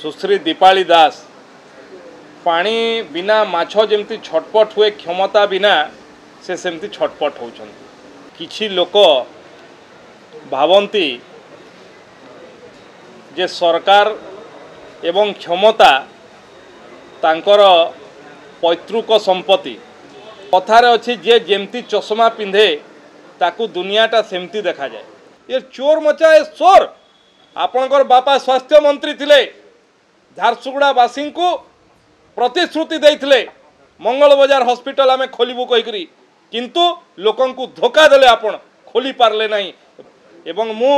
सुश्री दीपाली दास पानी बिना माछ जमती छटपट हुए क्षमता बिना से सेमती छटपट होउछन। किछि लोक भावंती जे सरकार एवं क्षमता तांकर पैतृक संपत्ति कथार अच्छी जे जेमती चश्मा पिंधे ताकू दुनियाटा सेमती देखा जाए। ये चोर मचा ए चोर आपणकर बापा स्वास्थ्य मंत्री थिले झारसुगुड़ावासी को प्रतिश्रुति देइथिले मंगल बाजार हॉस्पिटल आमे खोलिबू कहिकरी किंतु लोकन को धोखा देले आपण खोली पारले नहीं। एवं मु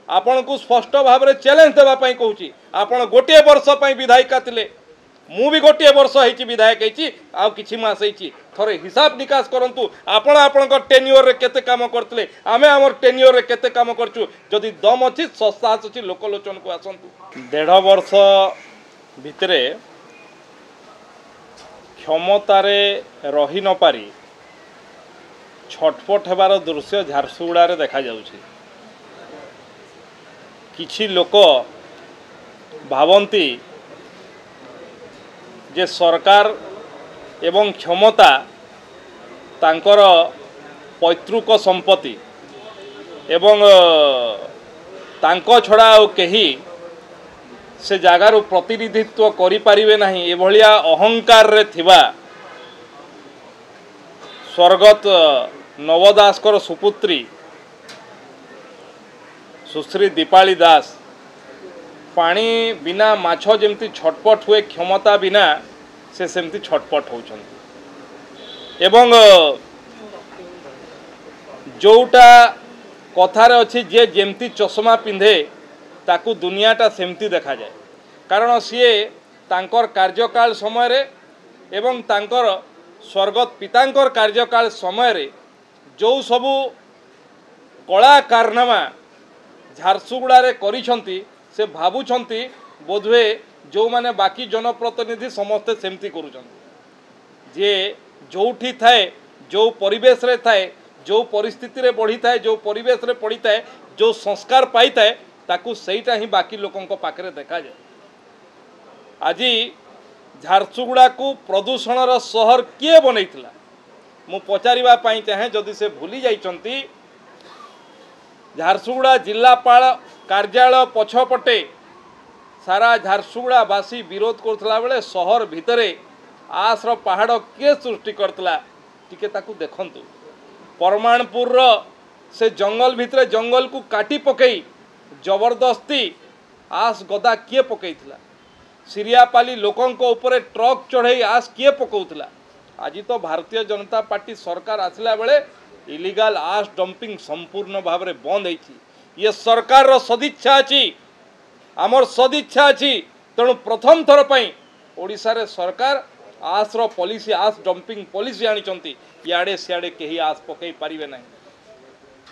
आपण को स्पष्ट भाव में चैलेंज देवा पई कहूची आपण गोटे वर्ष पई विधायिका थिले मु भी गोटे वर्ष होइची विधायक होइची आ किछि मास होइची थरे हिसाब निकास करंतु आपण आपणकर टेन्योर रे केते काम करतले आमे हमर टेन्योर रे केते काम करचु जदि दम अछि सस्तास अछि लोकलोचन को आसंतु। 1.5 वर्ष भितरे क्षमतारे रही न पारी छटपट हेबार दृश्य झारसुगुड़ा देखा जाउछि। किछि लोक भावंती जे सरकार एवं क्षमता तांकर पैतृक संपत्ति एवं तांको छड़ा और केही से जगार प्रतिनिधित्व करि पारिबे नाही एभलिया अहंकार रे थिबा स्वर्गत नवदासकर सुपुत्री सुश्री दीपाली दास पानी बिना माछ जमती छटपट हुए क्षमता बिना से सेमती छटपट होउछन। एवं जोटा कथार अच्छी जे जेमती चश्मा पिंधे ताकू दुनियाटा सेमती देखा जाए। कारण सीए तांकर कार्यकाल समय रे एवं तांकर स्वर्गत पितांकर कार्यकाल समय रे जो सबू कला कारनामा झारसुगुड़ा रे करिसंती से भावुंट बोधवे जो माने बाकी जनप्रतिनिधि समस्ते सेमती करुचंती जे जोठी थाए जो परिवेश रे थाए जो परिस्थिति रे बढ़ी थाए जो परिवेश रे पड़ी थाए जो संस्कार पाई थाए ताकू सेटा ही बाकी लोकंक पाखरे देखा जाए। आज झारसुगुड़ा को प्रदूषणर शहर किए बनैथिला मु पचारिबा पई चाहे जदि से भूली जाइचंती झारसुगुड़ा जिलापाल कार्यालय पछपटे सारा झारसुगुड़ावासी विरोध करथला बेले शहर भितरे आसर पहाड़ किए सृष्टि करथला टिके ताकू देखंतु। परमाणपुर से जंगल भितरे जंगल को काटी पकई जबरदस्ती आस गदा किए पकईथिला सिरियापाली लोकंक ऊपर ट्रक चढ़ई आस किए पकौथिला। आज तो भारतीय जनता पार्टी सरकार आसिला बेले इलीगल आस डंपिंग संपूर्ण भाव में बंद होती। ये सरकार रो सदिच्छा अच्छी आमर सदिच्छा अच्छी तेणु प्रथम थर पई ओडिशा रे सरकार आसर पॉलिसी आस डंपिंग पॉलिसी आनिचंती इयाडे सियाडे केही आस पकई पारिबे नाही।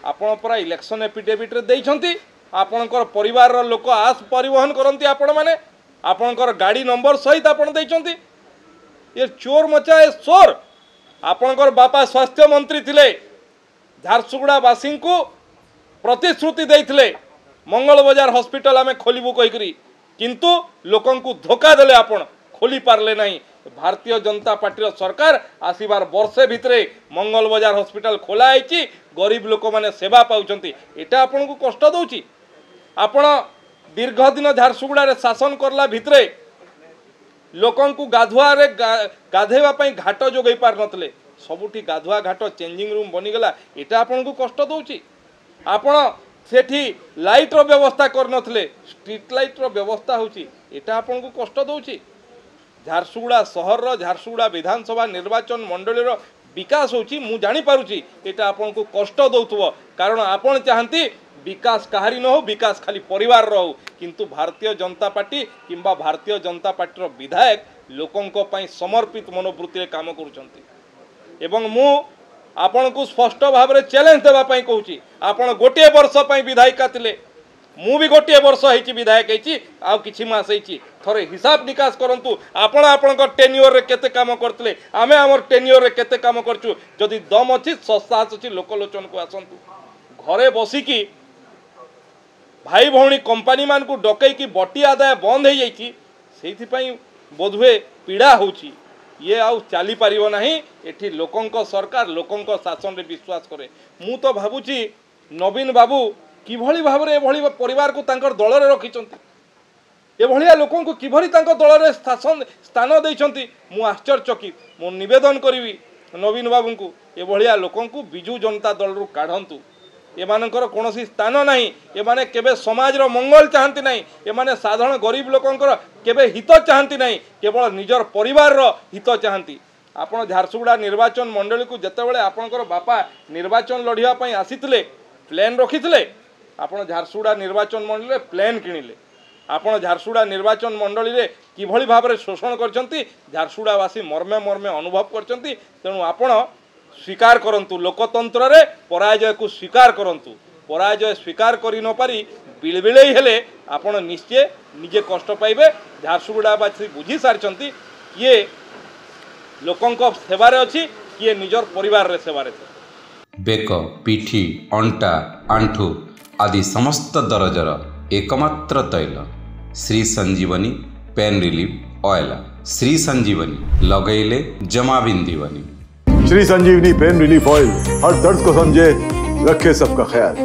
आपण परा इलेक्शन एफिडेविट रे देइछंती आपणकर परिवार रो लोक आस परिवहन करंती आपण माने आपणकर गाड़ी नंबर सहित आपण देइछंती। ये चोर मचा ए चोर आपणकर बापा स्वास्थ्य मंत्री थिले झारसुगुड़ावासी को प्रतिश्रुति देइथिले मंगल बाजार हॉस्पिटल आमे खोलिबू कहिकरी किंतु लोकन को धोखा देले आपण खोली पारले नहीं। भारतीय जनता पार्टी सरकार आसीबार वर्षे भितरे मंगल बाजार हॉस्पिटल खोला आइछि गरीब लोक माने सेवा पाउछंती एटा आपण को कष्ट दउछि। आपण दीर्घ दिन झारसुगुड़ा रे शासन करला भितरे लोकन को गाधुआ रे गाधेवा पई घाट जोगई पार नतले सबुठी गाधुआ घाट चेंजिंग रूम बनीगला एटा आपण को कष्ट दउछि। आपण सेठी लाइट रो व्यवस्था कर नथले स्ट्रीट लाइट रो व्यवस्था होछि एटा आपण को कष्ट दउछि। झारसुगुड़ा शहर रो झारसुगुड़ा विधानसभा निर्वाचन मंडली रो विकास होछि मु जानि पारुछि एटा आपण को कष्ट दउथबो कारण आपण चाहंती विकास कहारी न हो विकास खाली परिवार रो किंतु भारतीय जनता पार्टी किंबा भारतीय जनता पार्टी रो विधायक लोकंक पई समर्पित मनोवृत्ति रे काम करूछंती। एवं मु आपण को स्पष्ट भाव में चैलेंज देवा पई कहूची आपण गोटे वर्ष पई विधायिका थिले मु भी गोटे वर्ष होइची विधायक होइची आ किछि मास होइची थरे हिसाब निकास करंतु आपण आपणकर टेन्योर रे केते काम करतले आमे हमर टेन्योर रे केते काम करचु जदि दम अछि सस्तास अछि लोकलोचन को आसंतु। घरे बसिकी भाई भौणी कंपानी मान को डकई की बटी आदाय बंद हो जाइए से बोधहुए पीड़ा होची ये आउ चली पारिबो नहीं। एठी लोकंक सरकार लोकंक शासन रे विश्वास करे। मु तो भाबुची नवीन बाबू किभली भाव में एभली परिवार को तांकर दल रे रखिचंती एभलिया लोकंक किभली तांकर दल रे स्थान देइचंती मु आश्चर्यचकित। मु निवेदन करिवि नवीन बाबू को एभलिया लोकंक बिजू जनता दल रु काढंतु। एमानकर कोनोसी स्थान नहीं। एमाने केबे समाज रो मंगल चाहंती नहीं। एमाने साधारण गरीब लोकंकर केबे हित चाहंती नहीं। केवल निजर परिवार रो हित चाहंती। आपण झारसुगुड़ा निर्वाचन मंडली को जेतेबेले आपणकर बापा निर्वाचन लढ़िया पई आसीथिले प्लेन रखिथिले आपण झारसुगुड़ा निर्वाचन मंडली रे प्लेन किनिले। आपण झारसुगुड़ा निर्वाचन मंडली रे किभली भाव में शोषण करचंती झारसुगुड़ावासी मर्मे मर्मे अनुभव करचंती। तेणु आपण स्वीकार करंतु लोकतंत्र रे पराजय को स्वीकार करंतु। पराजय स्वीकार करि न पारी बिलबिले हेले आपण निश्चय निजे कष्ट पाइबे। झारसुगुड़ावासी बुझी सारचंती किए लोकंक सेवारे अछि किए निजर परिवार रे सेवारे। बेक पिठी अंटा आंठू आदि समस्त दरजर एकमात्र तैल श्री संजीवनी पेन रिलीफ ऑयल। श्री संजीवनी लगैले जमा बिंदीवनी। श्री संजीवनी पेन रिलीफ ऑयल हर दर्द को समझे रखे सबका ख्याल।